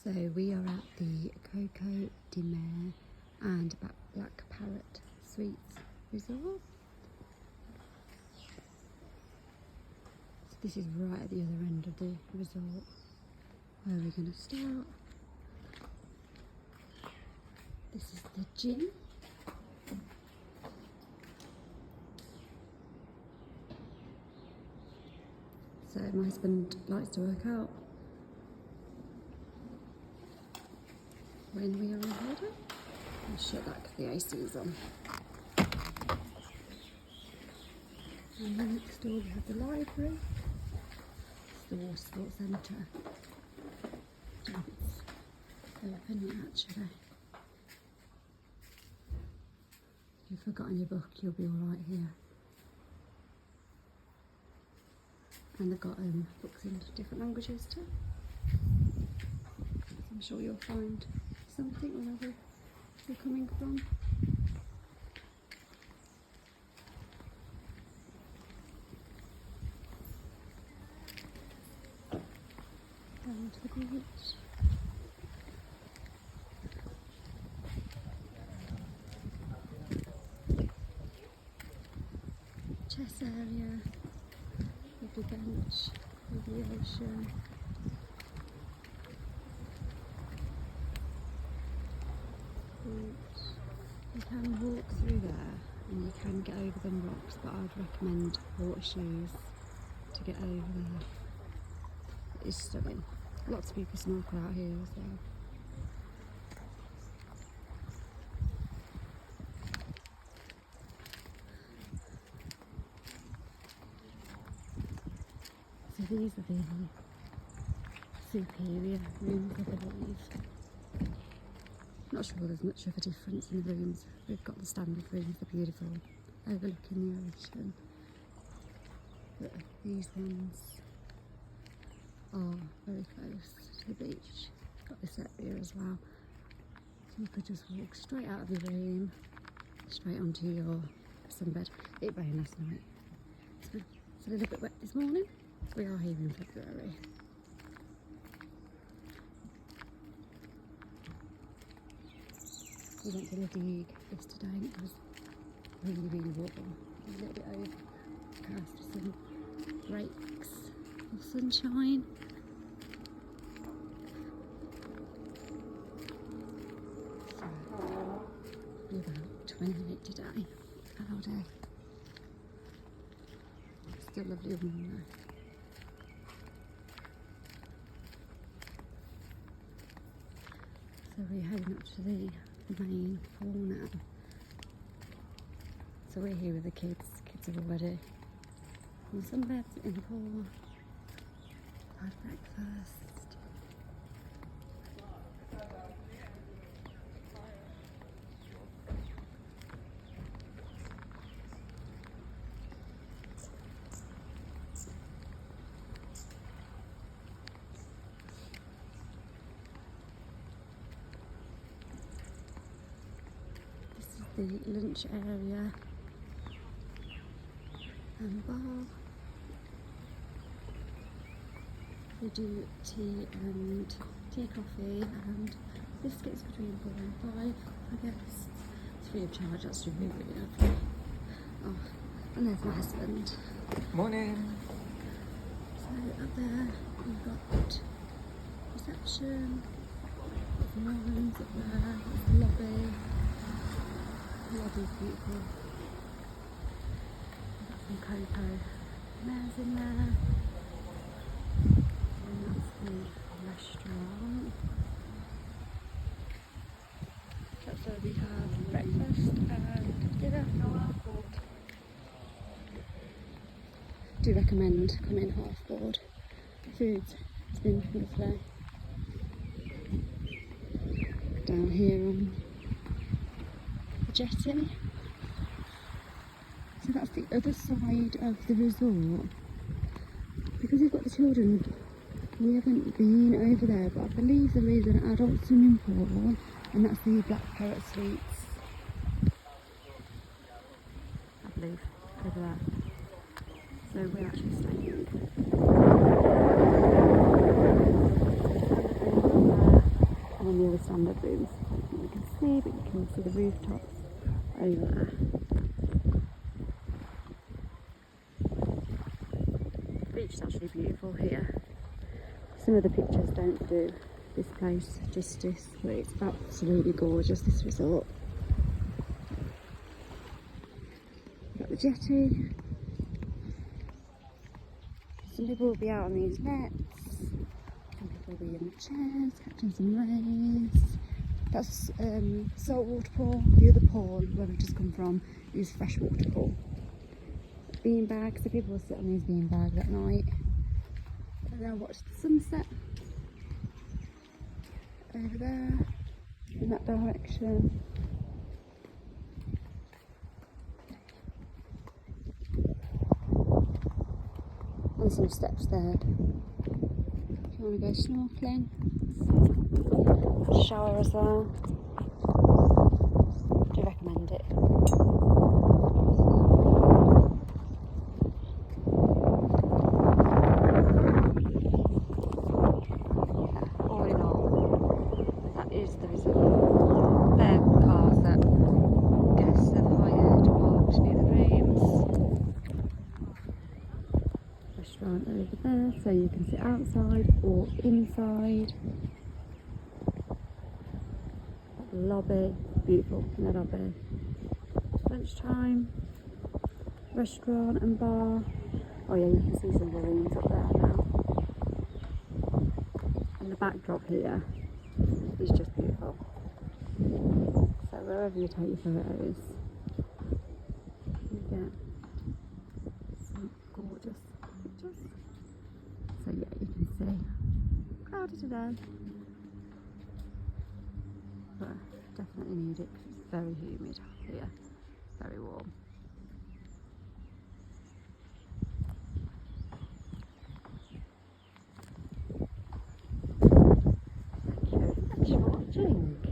So we are at the Coco de Mer and Black Parrot Suites Resort. So this is right at the other end of the resort where we're going to start. This is the gym. So my husband likes to work out when we are on holiday. I'll shut that because the AC is on. And then next door we have the library. It's the water sports centre. It's open yet actually. If you've forgotten your book, you'll be alright here. And they've got books in different languages too. So I'm sure you'll find something wherever you're coming from. Down to the beach. Chess area. Lovely bench with the ocean. You can walk through there and you can get over them rocks, but I would recommend water shoes to get over there. It is stunning. Lots of people snorkel out here as well. So these are the superior rooms, I believe. Not sure there's much of a difference in the rooms. We've got the standard rooms, they're beautiful, overlooking the ocean. But these ones are very close to the beach. Got this area as well. So you could just walk straight out of your room, straight onto your sunbed. It rained last night. It's a little bit wet this morning. We are here in February. We went to the Digue yesterday and it was really, really warm. It was a little bit overcast with some breaks of sunshine. So, we're about 28 today. Hello day. Still lovely warm though. So we're heading up to the main pool now. So we're here with the kids. Kids are already in some beds in the pool. Had breakfast. The lunch area and bar. We do tea, coffee and biscuits between 4 and 5 for guests. It's free of charge, that's really, really lovely. Oh, and there's my husband. Morning. So up there we've got reception, there's more rooms up there, there's the lobby. Lobby's beautiful. We've got some Coco Mares in there. And that's the restaurant. That's where we have breakfast and dinner. Do recommend coming half board. Food's been lovely. Down here on jetty. So that's the other side of the resort. Because we've got the children, we haven't been over there, but I believe there is an adult swimming pool, and that's the Black Parrot Suites. I believe, over there. So we're actually staying. all the standard rooms. I don't think you can see, but you can see the rooftops over there. The beach is actually beautiful here. Some of the pictures don't do this place justice, but it's absolutely gorgeous, this resort. We've got the jetty. Some people will be out on these nets. Some people will be in the chairs, catching some rays. That's saltwater pool. The other pool where we've just come from is freshwater pool. Bean bags, so people will sit on these bean bags at night and then watch the sunset over there in that direction. And some steps there if you want to go snorkeling. Shower as well. Do recommend it. All in all, that is the resort. They're cars that guests have hired parked near the rooms. Restaurant over there, so you can sit outside or inside. Lobby, beautiful in the lobby. Lunchtime, restaurant and bar. Oh yeah, you can see some of the rooms up there now. And the backdrop here is just beautiful. So wherever you take your photos, you get some gorgeous pictures. So yeah, you can see. Crowded today. But definitely need it because it's very humid here, very warm. Thank you for watching.